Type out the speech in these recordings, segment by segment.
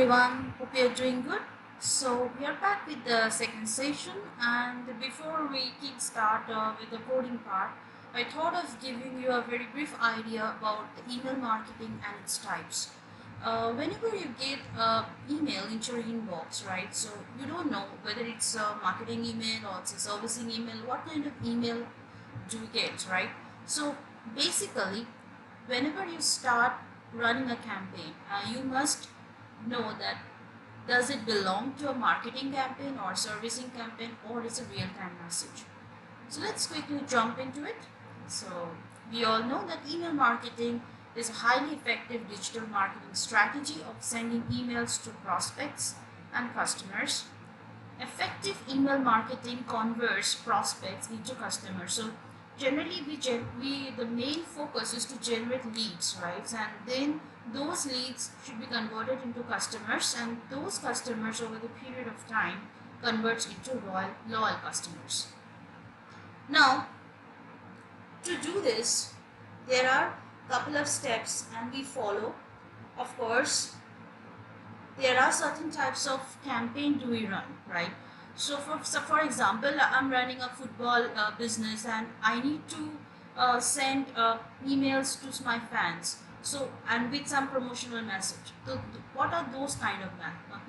everyone, hope you're doing good. So we are back with the second session, and before we kick start with the coding part, I thought of giving you a very brief idea about the email marketing and its types. Whenever you get email into your inbox, right? So you don't know whether it's a marketing email or it's a servicing email. What kind of email do you get, right? So basically, whenever you start running a campaign, you must know that does it belong to a marketing campaign or servicing campaign, or is a real-time message. So let's quickly jump into it. So we all know that email marketing is a highly effective digital marketing strategy of sending emails to prospects and customers. Effective email marketing converts prospects into customers. So generally we the main focus is to generate leads, right? And then those leads should be converted into customers, and those customers over the period of time converts into loyal customers. Now, to do this, there are couple of steps and we follow. Of course, there are certain types of campaign do we run, right? So for example, I'm running a football business, and I need to send emails to my fans, so and with some promotional message. So what are those kind of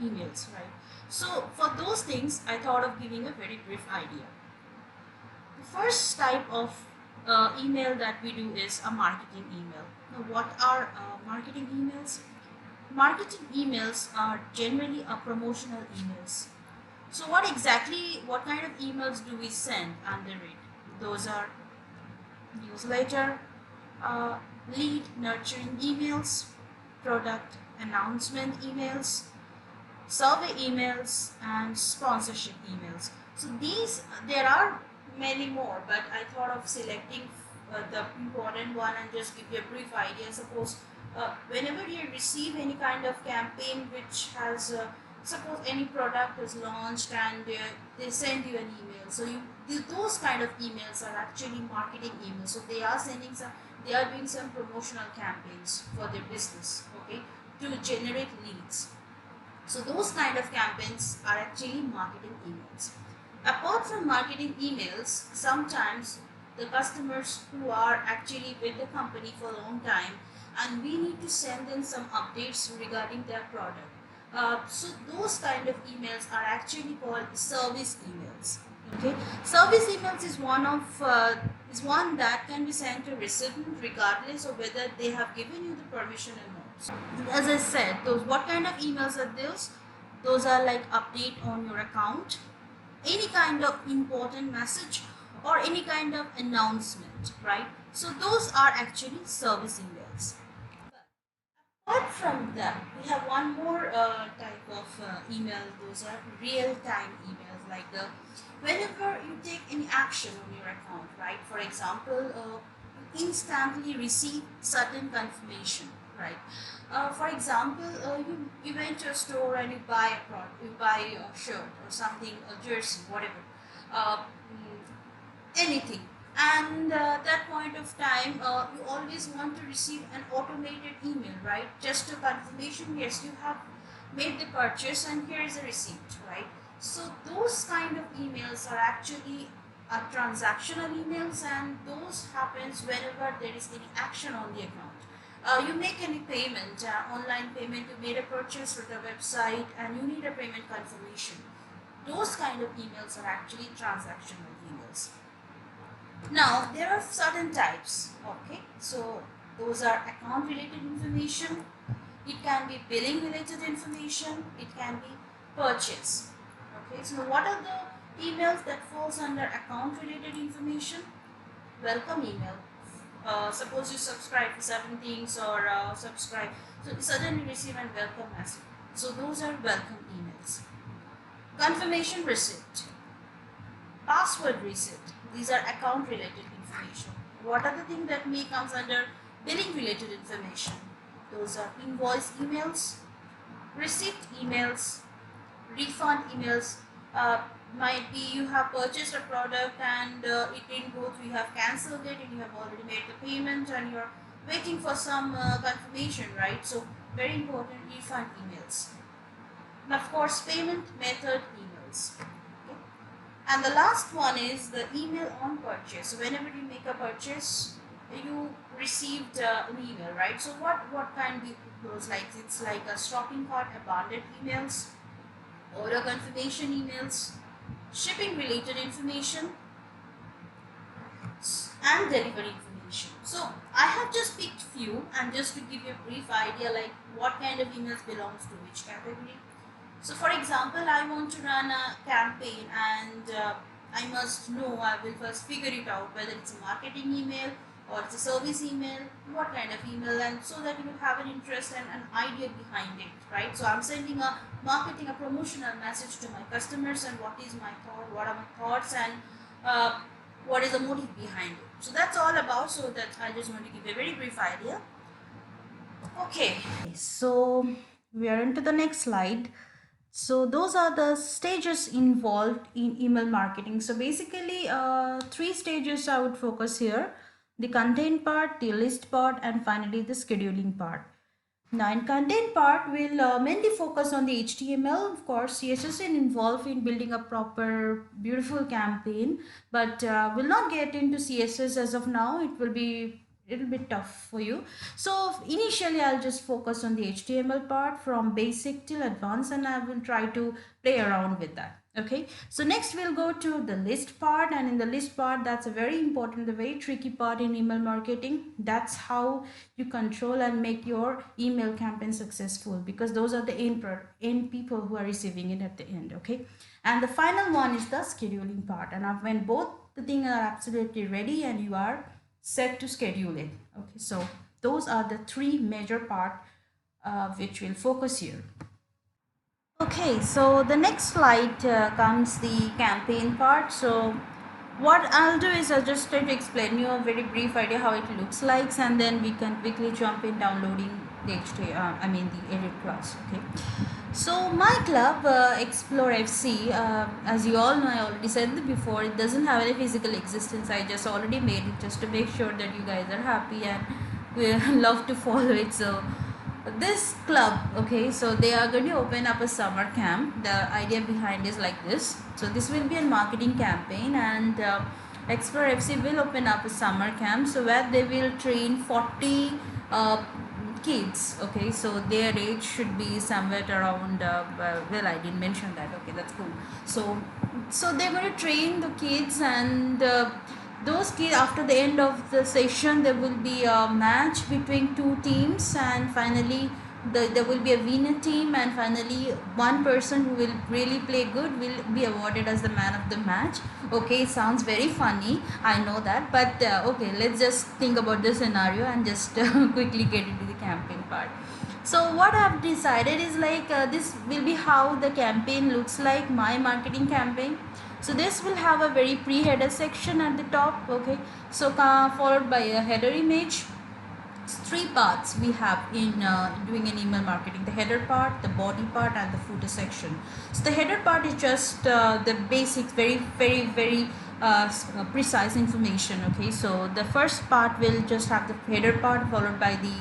emails, right? So for those things, I thought of giving a very brief idea. The first type of email that we do is a marketing email. Now, what are marketing emails? Marketing emails are generally a promotional emails. So what kind of emails do we send under it? Those are newsletter, uh, lead nurturing emails, product announcement emails, survey emails, and sponsorship emails. So there are many more, but I thought of selecting the important one and just give you a brief idea. Suppose whenever you receive any kind of campaign which has suppose any product is launched, and they send you an email, so those kind of emails are actually marketing emails. So they are doing some promotional campaigns for their business, okay, to generate leads. So those kind of campaigns are actually marketing emails. Apart from marketing emails, sometimes the customers who are actually with the company for a long time, and we need to send them some updates regarding their product. So those kind of emails are actually called service emails. Okay, service emails is one that can be sent to recipient regardless of whether they have given you the permission or not. As I said, those what kind of emails are those? Those are like update on your account, any kind of important message, or any kind of announcement, right? So those are actually service emails. Apart from that, we have one more type of email. Those are real-time emails, like the whenever you take any action on your account, right? For example, you instantly receive certain confirmation, right? For example, you went to a store and you buy a product, you buy a shirt or something, a jersey, whatever. Anything, and that point of time you always want to receive an automated email, right? Just a confirmation, yes, you have made the purchase and here is a receipt, right? So those kind of emails are actually transactional emails, and those happens whenever there is any action on the account. You make any payment, online payment, you made a purchase with the website and you need a payment confirmation. Those kind of emails are actually transactional emails. Now, there are certain types, okay? So, those are account related information, it can be billing related information, it can be purchase. Okay, so what are the emails that falls under account related information? Welcome email. Suppose you subscribe to certain things, or subscribe, so you suddenly receive a welcome message. So those are welcome emails. Confirmation receipt, password reset, these are account related information. What are the things that may comes under billing related information? Those are invoice emails, receipt emails, refund emails. Might be you have purchased a product and it didn't go through, you have cancelled it and you have already made the payment and you're waiting for some confirmation, right? So very important, refund emails. And of course, payment method emails. Okay. And the last one is the email on purchase. So whenever you make a purchase, you received an email, right? So what kind of those, like it's like a shopping cart abandoned emails, order confirmation emails, shipping related information, and delivery information. So I have just picked few, and just to give you a brief idea like what kind of emails belongs to which category. So for example, I want to run a campaign, and I must know, I will first figure it out whether it's a marketing email or it's a service email, what kind of email, and so that you will have an interest and an idea behind it, right? So I'm sending a marketing, a promotional message to my customers, and what is my thought, what are my thoughts, and uh, what is the motive behind it. So that's all about, so that I just want to give a very brief idea. Okay, so we are into the next slide. So those are the stages involved in email marketing. So basically, three stages I would focus here: the content part, the list part, and finally the scheduling part. Now in content part, we'll mainly focus on the HTML. Of course, CSS is involved in building a proper, beautiful campaign, but we'll not get into CSS as of now. It will be a little bit tough for you. So initially, I'll just focus on the HTML part from basic till advanced, and I will try to play around with that. Okay, so next we'll go to the list part, and in the list part, that's a very important, the very tricky part in email marketing. That's how you control and make your email campaign successful, because those are the end people who are receiving it at the end. Okay, and the final one is the scheduling part, and when both the things are absolutely ready and you are set to schedule it. Okay, so those are the three major part which we'll focus here. Okay, so the next slide comes the campaign part. So what I'll do is I'll just try to explain you a very brief idea how it looks like, and then we can quickly jump in downloading the the Edit Plus. Okay, so my club, Explore FC, as you all know, I already said it before, it doesn't have any physical existence. I just already made it just to make sure that you guys are happy and we love to follow it. So this club, okay, so they are going to open up a summer camp. The idea behind is like this. So this will be a marketing campaign, and Explore FC will open up a summer camp, so where they will train 40 kids. Okay, so their age should be somewhere around well, I didn't mention that. Okay, that's cool. So they're going to train the kids, and those kids, after the end of the session, there will be a match between two teams, and finally there will be a winner team, and finally one person who will really play good will be awarded as the man of the match. Okay, it sounds very funny, I know that, but okay, let's just think about the scenario and just quickly get into the campaign part. So what I've decided is like this will be how the campaign looks like, my marketing campaign. So this will have a very pre-header section at the top. Okay, so followed by a header image. Three parts we have in doing an email marketing: the header part, the body part, and the footer section. So the header part is just the basic, very precise information. Okay, so the first part will just have the header part, followed by the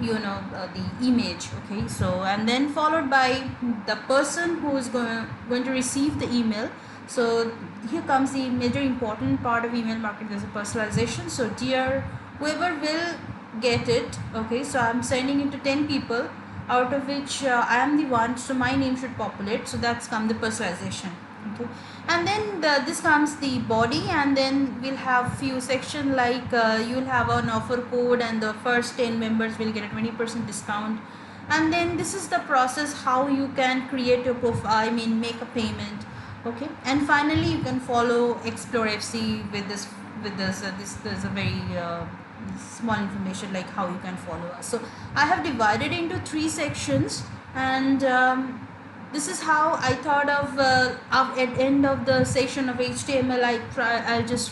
the image. Okay, so and then followed by the person who is going to receive the email. So here comes the major important part of email marketing, is a personalization. So dear whoever will get it, okay, so I'm sending it to 10 people, out of which I am the one, so my name should populate. So that's come the personalization. Okay, and then this comes the body, and then we'll have few section like you'll have an offer code, and the first 10 members will get a 20% discount. And then this is the process how you can create your profile, make a payment. Okay, and finally you can follow Explore FC with this this there's a very small information like how you can follow us. So I have divided into three sections, and this is how I thought of at end of the section of HTML.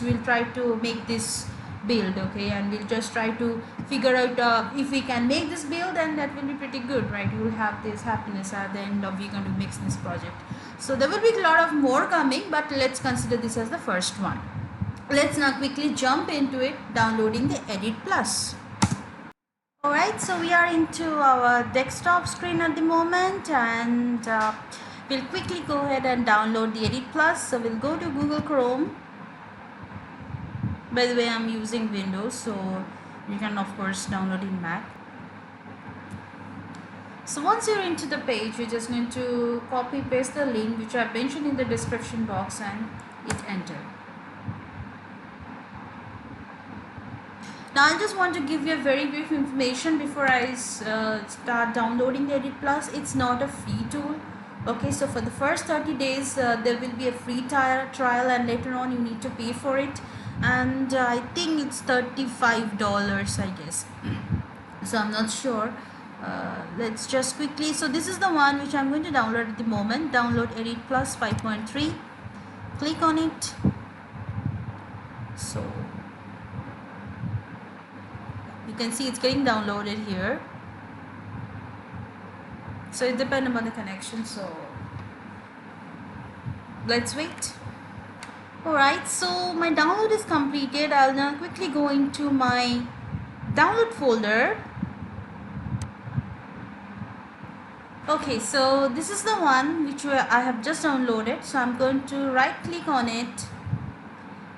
We'll try to make this build. Okay, and we'll just try to figure out if we can make this build, and that will be pretty good, right? You will have this happiness at the end of we're going to mix this project. So there will be a lot of more coming, but let's consider this as the first one. Let's now quickly jump into it, downloading the Edit Plus. Alright, so we are into our desktop screen at the moment, and we'll quickly go ahead and download the Edit Plus. So we'll go to Google Chrome. By the way, I'm using Windows, so you can of course download in Mac. So once you're into the page, you're just going to copy paste the link which I've mentioned in the description box and hit enter. Now I just want to give you a very brief information before I start downloading the Edit Plus. It's not a free tool. Okay, so for the first 30 days there will be a free trial, and later on you need to pay for it, and I think it's $35, I guess. So I'm not sure. Let's just quickly, so this is the one which I'm going to download at the moment. Download Edit Plus 5.3. Click on it. So you can see it's getting downloaded here. So it depends upon the connection, so let's wait. Alright, so my download is completed. I'll now quickly go into my download folder. Okay, so this is the one which I have just downloaded. So I'm going to right click on it,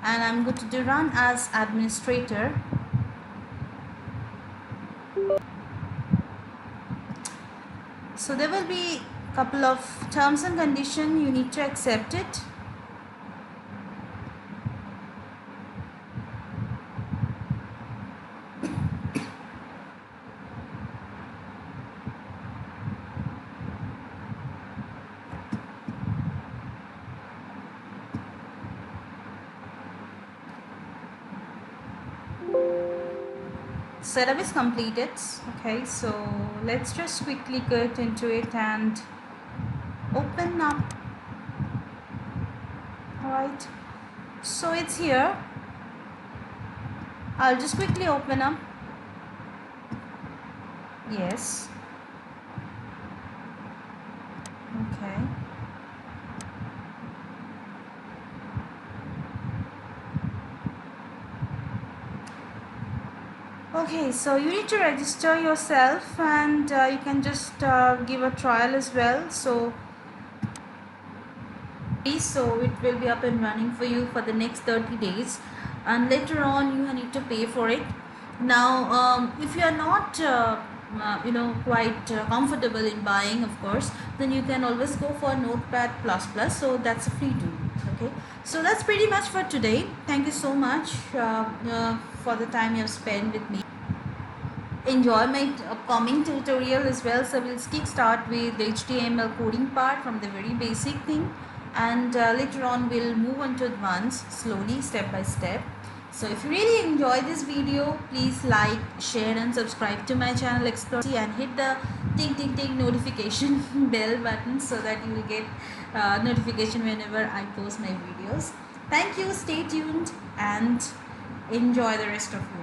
and I'm going to do run as administrator. So there will be a couple of terms and conditions, you need to accept it. Setup is completed. Okay, so let's just quickly get into it and open up. Alright, so it's here. I'll just quickly open up. Yes. Okay. Okay, so you need to register yourself, and you can just give a trial as well. So it will be up and running for you for the next 30 days, and later on you need to pay for it. Now if you are not quite comfortable in buying, of course, then you can always go for Notepad++. So that's a free tool. Okay, so that's pretty much for today. Thank you so much for the time you have spent with me. Enjoy my upcoming tutorial as well. So we'll start with the HTML coding part from the very basic thing, and later on we'll move on to advanced slowly, step by step. So if you really enjoy this video, please like, share and subscribe to my channel Explore, and hit the ting notification bell button so that you will get notification whenever I post my videos. Thank you, stay tuned and enjoy the rest of your